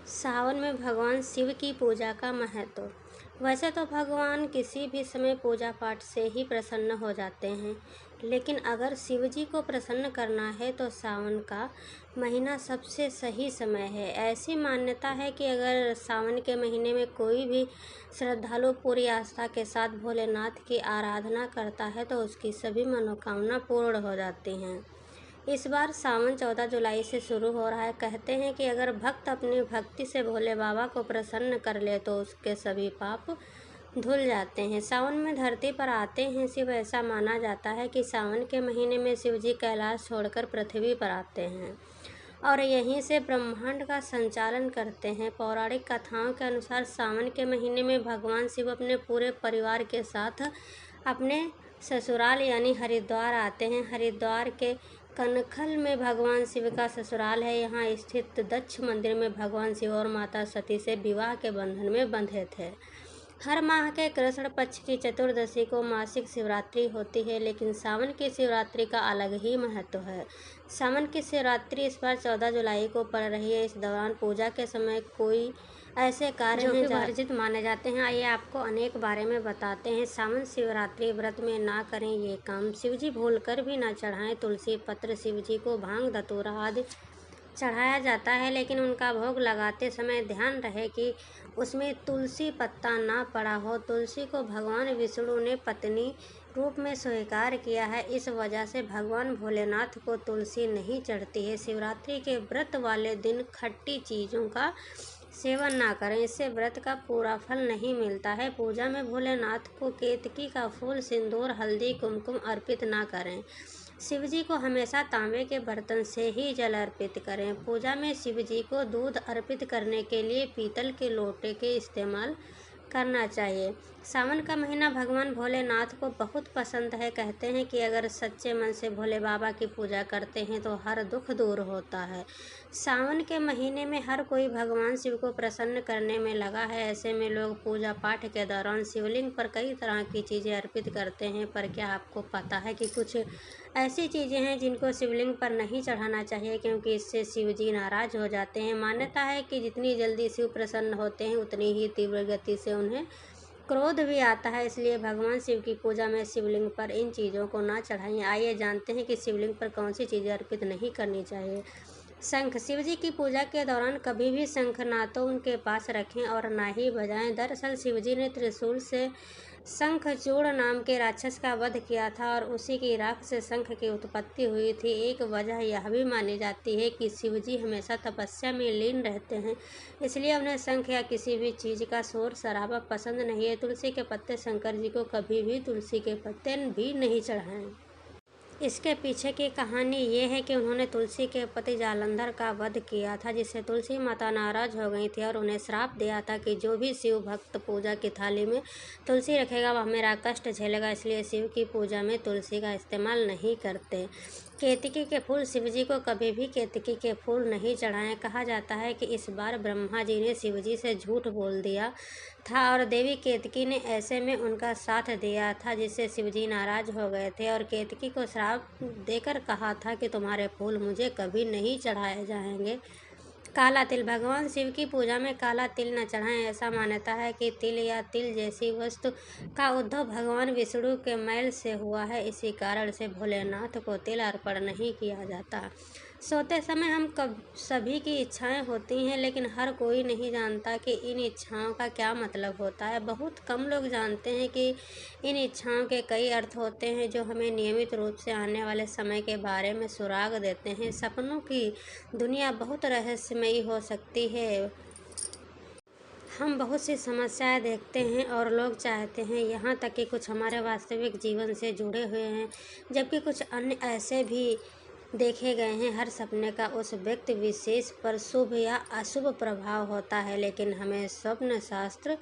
सावन में भगवान शिव की पूजा का महत्व। वैसे तो भगवान किसी भी समय पूजा पाठ से ही प्रसन्न हो जाते हैं, लेकिन अगर शिव जी को प्रसन्न करना है तो सावन का महीना सबसे सही समय है। ऐसी मान्यता है कि अगर सावन के महीने में कोई भी श्रद्धालु पूरी आस्था के साथ भोलेनाथ की आराधना करता है तो उसकी सभी मनोकामना पूर्ण हो जाती हैं। इस बार सावन 14 जुलाई से शुरू हो रहा है। कहते हैं कि अगर भक्त अपनी भक्ति से भोले बाबा को प्रसन्न कर ले तो उसके सभी पाप धुल जाते हैं। सावन में धरती पर आते हैं शिव। ऐसा माना जाता है कि सावन के महीने में शिव जी कैलाश छोड़कर पृथ्वी पर आते हैं और यहीं से ब्रह्मांड का संचालन करते हैं। पौराणिक कथाओं के अनुसार सावन के महीने में भगवान शिव अपने पूरे परिवार के साथ अपने ससुराल यानी हरिद्वार आते हैं। हरिद्वार के कनखल में भगवान शिव का ससुराल है। यहाँ स्थित दक्ष मंदिर में भगवान शिव और माता सती से विवाह के बंधन में बंधे थे। हर माह के कृष्ण पक्ष की चतुर्दशी को मासिक शिवरात्रि होती है, लेकिन सावन की शिवरात्रि का अलग ही महत्व है। सावन की शिवरात्रि इस बार 14 जुलाई को पड़ रही है। इस दौरान पूजा के समय कोई ऐसे कार्य जो कि वर्जित माने जाते हैं। आइए आपको अनेक बारे में बताते हैं। सावन शिवरात्रि व्रत में ना करें ये काम। शिवजी भूलकर भी ना चढ़ाएं तुलसी पत्र। शिवजी को भांग धतूरा आदि चढ़ाया जाता है, लेकिन उनका भोग लगाते समय ध्यान रहे कि उसमें तुलसी पत्ता ना पड़ा हो। तुलसी को भगवान विष्णु ने पत्नी रूप में स्वीकार किया है। इस वजह से भगवान भोलेनाथ को तुलसी नहीं चढ़ती है। शिवरात्रि के व्रत वाले दिन खट्टी चीज़ों का सेवन ना करें, इससे व्रत का पूरा फल नहीं मिलता है। पूजा में भोलेनाथ को केतकी का फूल, सिंदूर, हल्दी, कुमकुम अर्पित ना करें। शिवजी को हमेशा तांबे के बर्तन से ही जल अर्पित करें। पूजा में शिवजी को दूध अर्पित करने के लिए पीतल के लोटे के इस्तेमाल करना चाहिए। सावन का महीना भगवान भोलेनाथ को बहुत पसंद है। कहते हैं कि अगर सच्चे मन से भोले बाबा की पूजा करते हैं तो हर दुख दूर होता है। सावन के महीने में हर कोई भगवान शिव को प्रसन्न करने में लगा है। ऐसे में लोग पूजा पाठ के दौरान शिवलिंग पर कई तरह की चीज़ें अर्पित करते हैं। पर क्या आपको पता है कि कुछ ऐसी चीज़ें हैं जिनको शिवलिंग पर नहीं चढ़ाना चाहिए, क्योंकि इससे शिव जी नाराज हो जाते हैं। मान्यता है कि जितनी जल्दी शिव प्रसन्न होते हैं उतनी ही तीव्र गति से उन्हें क्रोध भी आता है। इसलिए भगवान शिव की पूजा में शिवलिंग पर इन चीज़ों को ना चढ़ाएं। आइए जानते हैं कि शिवलिंग पर कौन सी चीज़ें अर्पित नहीं करनी चाहिए। शंख। शिवजी की पूजा के दौरान कभी भी शंख ना तो उनके पास रखें और ना ही बजाएं। दरअसल शिवजी ने त्रिशूल से शंखचूड़ नाम के राक्षस का वध किया था और उसी की राख से शंख की उत्पत्ति हुई थी। एक वजह यह भी मानी जाती है कि शिवजी हमेशा तपस्या में लीन रहते हैं, इसलिए उन्हें शंख या किसी भी चीज़ का शोर शराबा पसंद नहीं है। तुलसी के पत्ते। शंकर जी को कभी भी तुलसी के पत्ते भी नहीं चढ़ाएं। इसके पीछे की कहानी ये है कि उन्होंने तुलसी के पति जालंधर का वध किया था, जिससे तुलसी माता नाराज हो गई थी और उन्हें श्राप दिया था कि जो भी शिव भक्त पूजा की थाली में तुलसी रखेगा वह मेरा कष्ट झेलेगा। इसलिए शिव की पूजा में तुलसी का इस्तेमाल नहीं करते। केतकी के फूल। शिवजी को कभी भी केतकी के फूल नहीं चढ़ाएं। कहा जाता है कि इस बार ब्रह्मा जी ने शिवजी से झूठ बोल दिया था और देवी केतकी ने ऐसे में उनका साथ दिया था, जिससे शिवजी नाराज हो गए थे और केतकी को श्राप देकर कहा था कि तुम्हारे फूल मुझे कभी नहीं चढ़ाए जाएंगे। काला तिल। भगवान शिव की पूजा में काला तिल न चढ़ाएं। ऐसा मान्यता है कि तिल या तिल जैसी वस्तु का उद्भव भगवान विष्णु के मैल से हुआ है। इसी कारण से भोलेनाथ को तिल अर्पण नहीं किया जाता। सोते समय हम सभी की इच्छाएं होती हैं, लेकिन हर कोई नहीं जानता कि इन इच्छाओं का क्या मतलब होता है। बहुत कम लोग जानते हैं कि इन इच्छाओं के कई अर्थ होते हैं जो हमें नियमित रूप से आने वाले समय के बारे में सुराग देते हैं। सपनों की दुनिया बहुत रहस्यमयी हो सकती है। हम बहुत सी समस्याएं देखते हैं और लोग चाहते हैं, यहाँ तक कि कुछ हमारे वास्तविक जीवन से जुड़े हुए हैं, जबकि कुछ अन्य ऐसे भी देखे गए हैं। हर सपने का उस व्यक्ति विशेष पर शुभ या अशुभ प्रभाव होता है, लेकिन हमें स्वप्न शास्त्र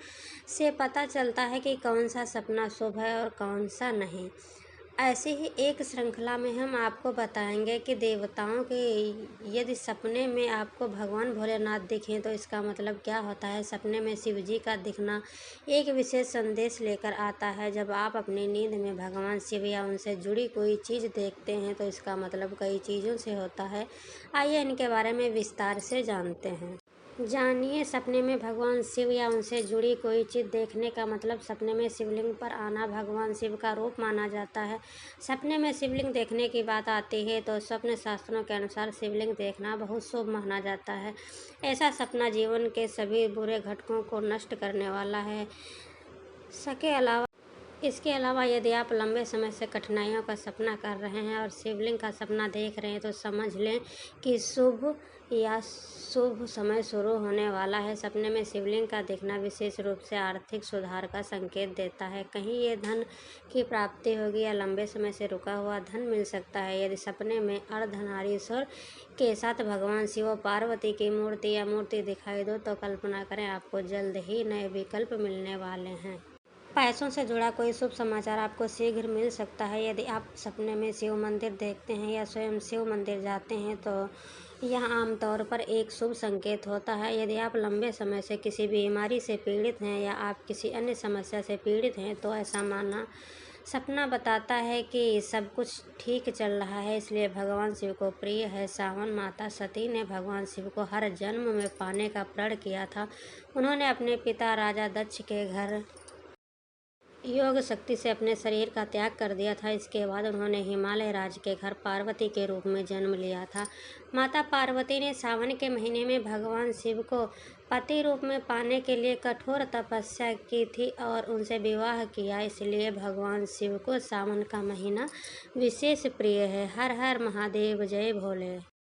से पता चलता है कि कौन सा सपना शुभ है और कौन सा नहीं। ऐसी ही एक श्रृंखला में हम आपको बताएंगे कि देवताओं के यदि सपने में आपको भगवान भोलेनाथ दिखें तो इसका मतलब क्या होता है। सपने में शिव जी का दिखना एक विशेष संदेश लेकर आता है। जब आप अपनी नींद में भगवान शिव या उनसे जुड़ी कोई चीज़ देखते हैं तो इसका मतलब कई चीज़ों से होता है। आइए इनके बारे में विस्तार से जानते हैं। जानिए, सपने में भगवान शिव या उनसे जुड़ी कोई चीज़ देखने का मतलब सपने में शिवलिंग पर आना भगवान शिव का रूप माना जाता है। सपने में शिवलिंग देखने की बात आती है तो स्वप्न शास्त्रों के अनुसार शिवलिंग देखना बहुत शुभ माना जाता है। ऐसा सपना जीवन के सभी बुरे घटकों को नष्ट करने वाला है। इसके अलावा यदि आप लंबे समय से कठिनाइयों का सपना कर रहे हैं और शिवलिंग का सपना देख रहे हैं तो समझ लें कि शुभ समय शुरू होने वाला है। सपने में शिवलिंग का दिखना विशेष रूप से आर्थिक सुधार का संकेत देता है। कहीं ये धन की प्राप्ति होगी या लंबे समय से रुका हुआ धन मिल सकता है। यदि सपने में अर्धनारीश्वर के साथ भगवान शिव और पार्वती की मूर्ति दिखाई दो तो कल्पना करें आपको जल्द ही नए विकल्प मिलने वाले हैं। पैसों से जुड़ा कोई शुभ समाचार आपको शीघ्र मिल सकता है। यदि आप सपने में शिव मंदिर देखते हैं या स्वयं शिव मंदिर जाते हैं तो यह आमतौर पर एक शुभ संकेत होता है। यदि आप लंबे समय से किसी बीमारी से पीड़ित हैं या आप किसी अन्य समस्या से पीड़ित हैं तो ऐसा सपना बताता है कि सब कुछ ठीक चल रहा है, इसलिए भगवान शिव को प्रिय है। सावन माता सती ने भगवान शिव को हर जन्म में पाने का प्रण किया था। उन्होंने अपने पिता राजा दक्ष के घर योग शक्ति से अपने शरीर का त्याग कर दिया था। इसके बाद उन्होंने हिमालय राज्य के घर पार्वती के रूप में जन्म लिया था। माता पार्वती ने सावन के महीने में भगवान शिव को पति रूप में पाने के लिए कठोर तपस्या की थी और उनसे विवाह किया। इसलिए भगवान शिव को सावन का महीना विशेष प्रिय है। हर हर महादेव, जय भोले।